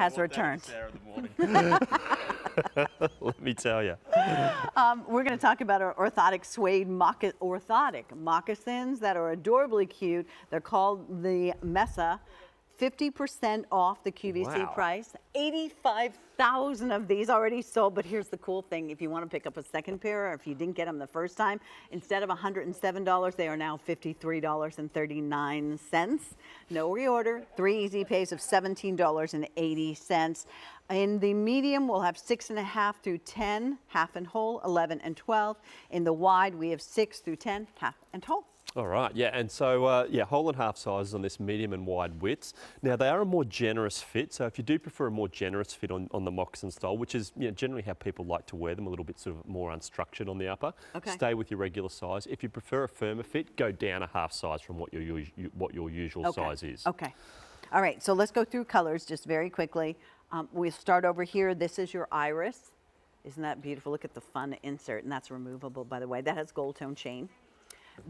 has returned. Let me tell you. We're going to talk about our Orthotic Suede Orthotic Moccasins that are adorably cute. They're called the Mesa. 50% off the QVC price. 85,000 of these already sold, but here's the cool thing. If you want to pick up a second pair, or if you didn't get them the first time, instead of $107, they are now $53.39. No reorder, 3 easy pays of $17.80. In the medium, we'll have 6.5 through 10, half and whole, 11 and 12. In the wide, we have 6 through 10, half and whole. All right, yeah, and so, whole and half sizes on this medium and wide widths. Now, they are a more generous fit, so if you do prefer a more generous fit on the moccasin style, which is generally how people like to wear them, a little bit sort of more unstructured on the upper, stay with your regular size. If you prefer a firmer fit, go down a half size from what your usual size is. Okay. All right, so let's go through colors just very quickly. We'll start over here. This is your iris. Isn't that beautiful? Look at the fun insert, and that's removable, by the way. That has gold tone chain.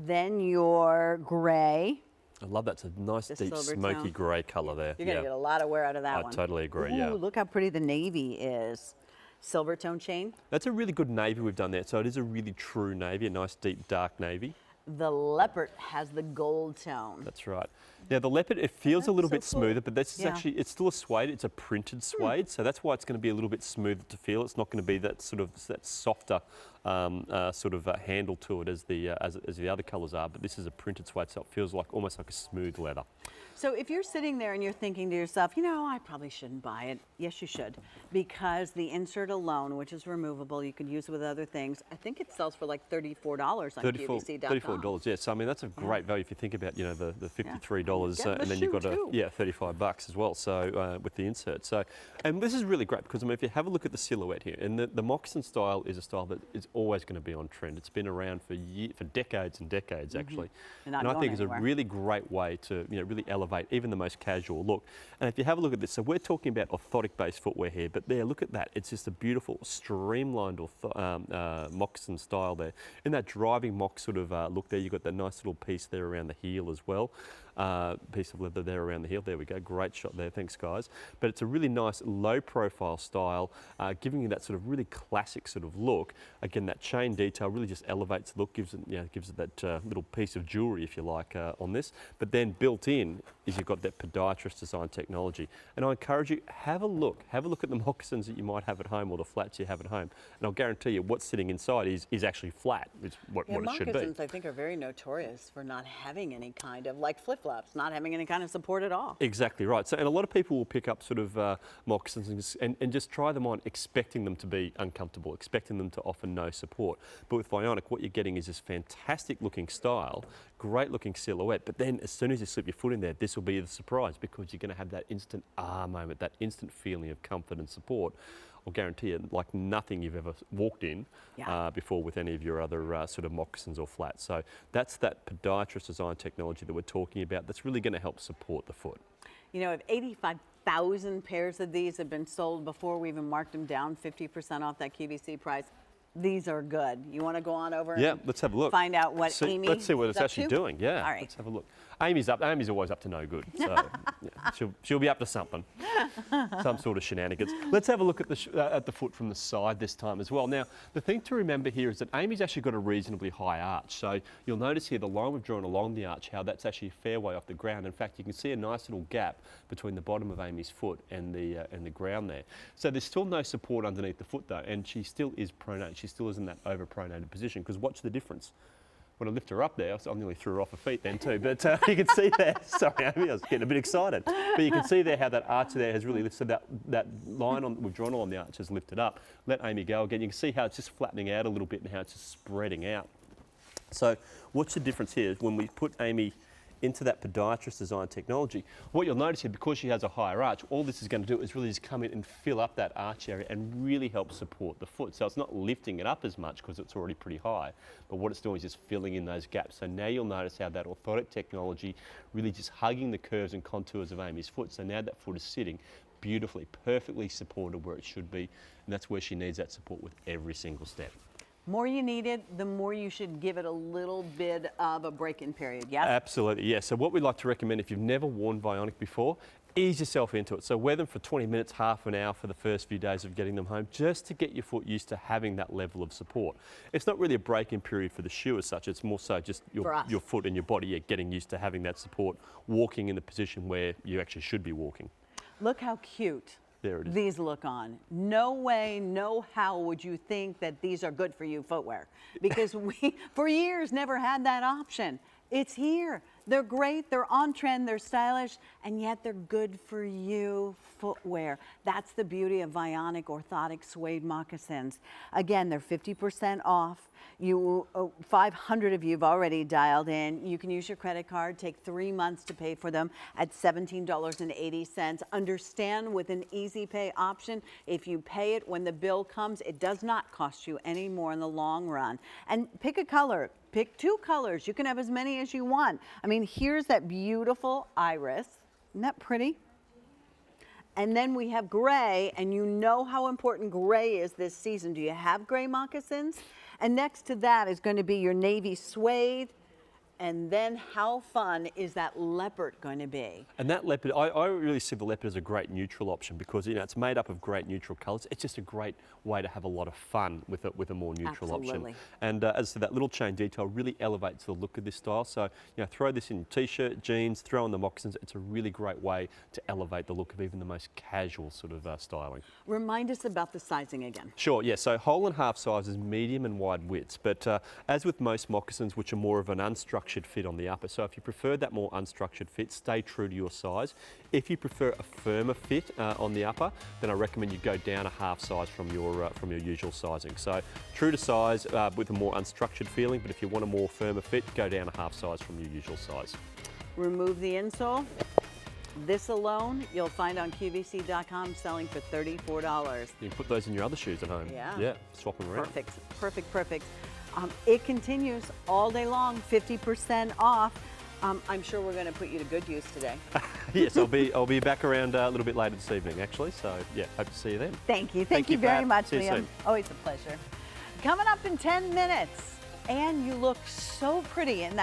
Then your gray. I love that. It's a nice deep smoky grey colour there. You're going to get a lot of wear out of that one. I totally agree, Ooh, look how pretty the navy is. Silver tone chain. That's a really good navy we've done there. So it is a really true navy, a nice deep dark navy. The Leopard has the gold tone. That's right. Now the Leopard, it feels a little bit smoother, but this is actually, it's still a suede. It's a printed suede, so that's why it's going to be a little bit smoother to feel. It's not going to be that sort of softer handle to it as the other colours are. But this is a printed suede, so it feels like almost like a smooth leather. So if you're sitting there and you're thinking to yourself, you know, I probably shouldn't buy it. Yes, you should, because the insert alone, which is removable, you could use it with other things. I think it sells for like $34 on QVC.com. $34, yes. So, I mean, that's a great value if you think about, the $53 and then you've got $35 as well. So with the insert. So, and this is really great because, I mean, if you have a look at the silhouette here, and the moccasin style is a style that is always going to be on trend. It's been around for decades and decades, actually. And I think it's a really great way to, really elevate even the most casual look. And if you have a look at this, so we're talking about orthotic-based footwear here, but there, look at that. It's just a beautiful, streamlined moccasin style there. In that driving mock sort of look there, you've got that nice little piece there around the heel as well. Piece of leather there around the heel. There we go. Great shot there. Thanks, guys. But it's a really nice low-profile style, giving you that sort of really classic sort of look. Again, that chain detail really just elevates the look, gives it that little piece of jewellery, if you like, on this. But then built in is you've got that podiatrist design technology. And I encourage you, have a look at the moccasins that you might have at home or the flats you have at home. And I'll guarantee you what's sitting inside is actually flat. It's what it should be. Moccasins, I think, are very notorious for not having any kind of, like flip-flops, not having any kind of support at all. Exactly right. So, and a lot of people will pick up sort of moccasins and just try them on expecting them to be uncomfortable, expecting them to offer no support. But with Vionic, what you're getting is this fantastic looking style, great looking silhouette, but then as soon as you slip your foot in there, this will be the surprise because you're going to have that instant moment, that instant feeling of comfort and support. I'll guarantee you, like nothing you've ever walked in before with any of your other sort of moccasins or flats. So that's that podiatrist design technology that we're talking about that's really going to help support the foot. You know, if 85,000 pairs of these have been sold before we even marked them down 50% off that QVC price, these are good. You want to go on over and let's have a look. Find out what Amy Let's see what it's actually doing. Yeah, all right. Let's have a look. Amy's always up to no good. So she'll be up to something, some sort of shenanigans. Let's have a look at the foot from the side this time as well. Now, the thing to remember here is that Amy's actually got a reasonably high arch. So you'll notice here the line we've drawn along the arch, how that's actually a fair way off the ground. In fact, you can see a nice little gap between the bottom of Amy's foot and the ground there. So there's still no support underneath the foot though, and she still is pronated. She still is in that over-pronated position because watch the difference. When I lift her up there, I nearly threw her off her feet then too, but you can see there, sorry Amy, I was getting a bit excited, but you can see there how that arch there has really lifted, that line we've drawn on the arch has lifted up. Let Amy go again. You can see how it's just flattening out a little bit and how it's just spreading out. So what's the difference here is when we put Amy into that podiatrist design technology, what you'll notice here, because she has a higher arch, all this is going to do is really just come in and fill up that arch area and really help support the foot. So it's not lifting it up as much because it's already pretty high, but what it's doing is just filling in those gaps. So now you'll notice how that orthotic technology really just hugging the curves and contours of Amy's foot. So now that foot is sitting beautifully, perfectly supported where it should be, and that's where she needs that support with every single step. More you need it, the more you should give it a little bit of a break-in period, yes? Absolutely, yes. So what we'd like to recommend, if you've never worn Vionic before, ease yourself into it. So wear them for 20 minutes, half an hour for the first few days of getting them home, just to get your foot used to having that level of support. It's not really a break-in period for the shoe as such, it's more so just your foot and your body getting used to having that support, walking in the position where you actually should be walking. Look how cute There it is. these look on. No way, no how would you think that these are good for you footwear, because we, for years, never had that option. It's here. They're great, they're on trend, they're stylish, and yet they're good for you footwear. That's the beauty of Vionic Orthotic Suede Moccasins. Again, they're 50% off. 500 of you have already dialed in. You can use your credit card, take 3 months to pay for them at $17.80. Understand, with an easy pay option, if you pay it when the bill comes, it does not cost you any more in the long run. And pick a color. Pick 2 colors. You can have as many as you want. I mean, here's that beautiful iris. Isn't that pretty? And then we have gray, and you know how important gray is this season. Do you have gray moccasins? And next to that is going to be your navy suede. And then how fun is that leopard going to be? And that leopard, I really see the leopard as a great neutral option, because it's made up of great neutral colours. It's just a great way to have a lot of fun with a more neutral option. And as to that little chain detail, really elevates the look of this style. So throw this in t-shirt, jeans, throw in the moccasins. It's a really great way to elevate the look of even the most casual sort of styling. Remind us about the sizing again. Sure, yeah. So whole and half sizes, medium and wide widths. But as with most moccasins, which are more of an unstructured fit on the upper. So if you prefer that more unstructured fit, stay true to your size. If you prefer a firmer fit on the upper, then I recommend you go down a half size from your usual sizing. So true to size with a more unstructured feeling, but if you want a more firmer fit, go down a half size from your usual size. Remove the insole. This alone, you'll find on QVC.com selling for $34. You can put those in your other shoes at home. Yeah, swap them around. Perfect, perfect, perfect. It continues all day long, 50% off. I'm sure we're going to put you to good use today. Yes, I'll be back around a little bit later this evening, actually. So yeah, hope to see you then. Thank you. Thank you very much, See you Liam. soon. Always a pleasure. Coming up in 10 minutes, and you look so pretty in that